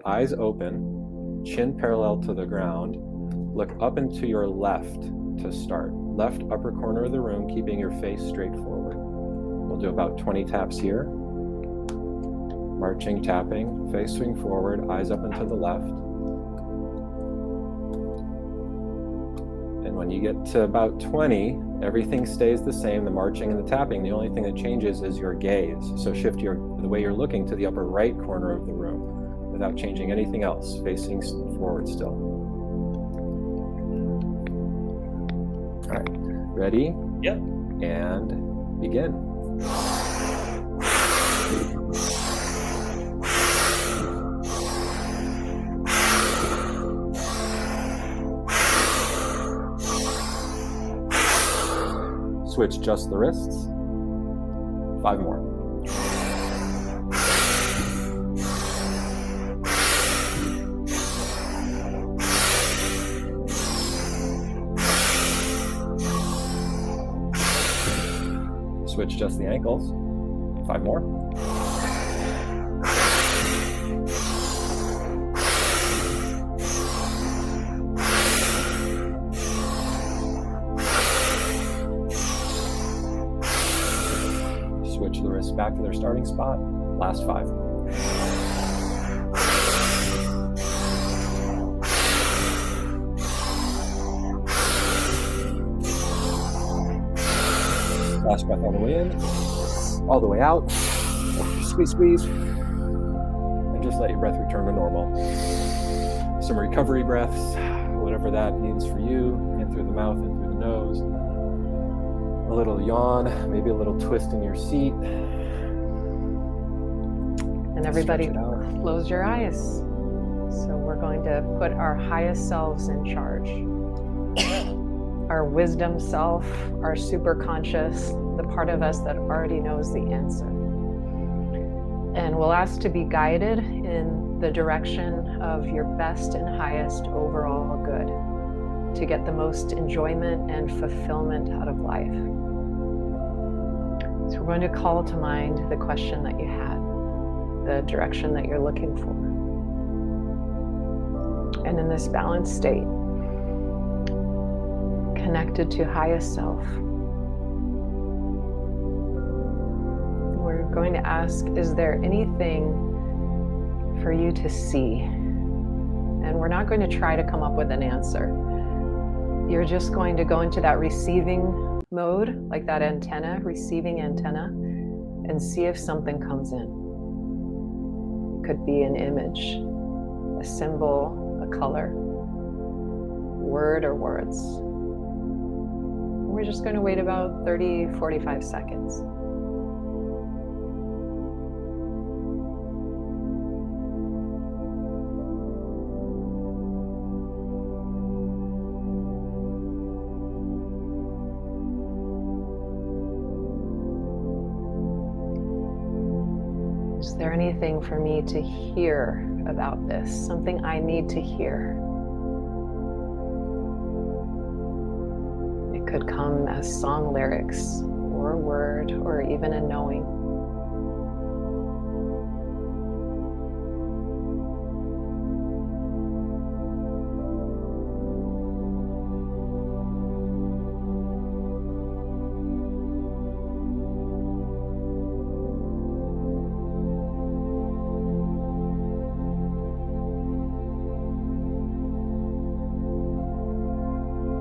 eyes open, chin parallel to the ground. Look up and to your left to start. Left upper corner of the room, keeping your face straight forward. We'll do about 20 taps here. Marching, tapping, face swing forward, eyes up and to the left. And when you get to about 20, everything stays the same, the marching and the tapping. The only thing that changes is your gaze. So shift the way you're looking to the upper right corner of the room without changing anything else, facing forward still. All right, ready? Yep. And begin. Switch just the wrists. 5 more. Switch just the ankles. 5 more. Switch the wrists back to their starting spot. Last 5. Last breath all the way in, all the way out. Squeeze, squeeze. And just let your breath return to normal. Some recovery breaths, whatever that means for you. In through the mouth and through the nose. A little yawn, maybe a little twist in your seat. And everybody close your eyes. So we're going to put our highest selves in charge. Our wisdom self, our super conscious, the part of us that already knows the answer. And we'll ask to be guided in the direction of your best and highest overall good, to get the most enjoyment and fulfillment out of life. So we're going to call to mind the question that you had, the direction that you're looking for. And in this balanced state, connected to highest self, we're going to ask, is there anything for you to see? And we're not going to try to come up with an answer. You're just going to go into that receiving mode, like that antenna, receiving antenna, and see if something comes in. It could be an image, a symbol, a color, word or words. We're just going to wait about 30, 45 seconds. Is there anything for me to hear about this? Something I need to hear? It could come as song lyrics, or a word, or even a knowing.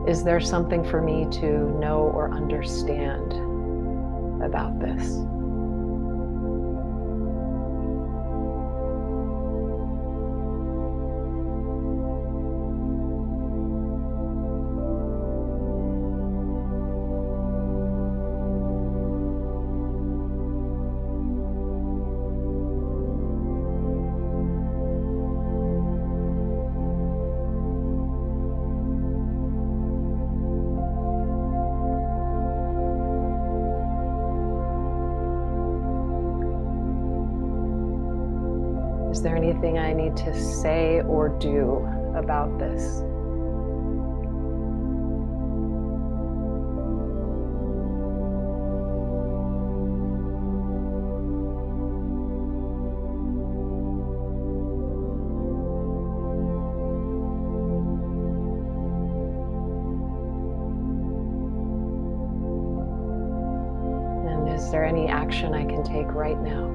Is there something for me to know or understand about this? Is there anything I need to say or do about this? action I can take right now.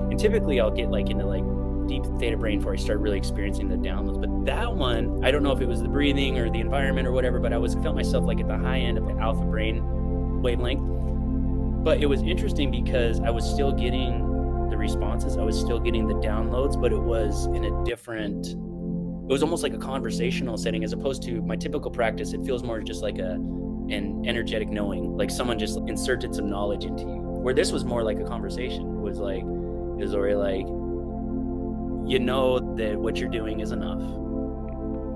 And typically I'll get like into like deep theta brain before I start really experiencing the downloads. But that one, I don't know if it was the breathing or the environment or whatever, but felt myself like at the high end of the alpha brain wavelength. But it was interesting because I was still getting the responses, I was still getting the downloads, but it was in a different, it was almost like a conversational setting as opposed to my typical practice. It feels more just like an energetic knowing, like someone just inserted some knowledge into you. Where this was more like a conversation. It was already like, you know that what you're doing is enough.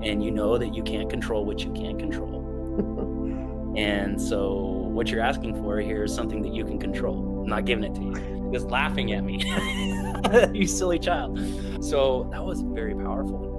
And you know that you can't control what you can't control. And so what you're asking for here is something that you can control. I'm not giving it to you. Just laughing at me. You silly child. So that was very powerful.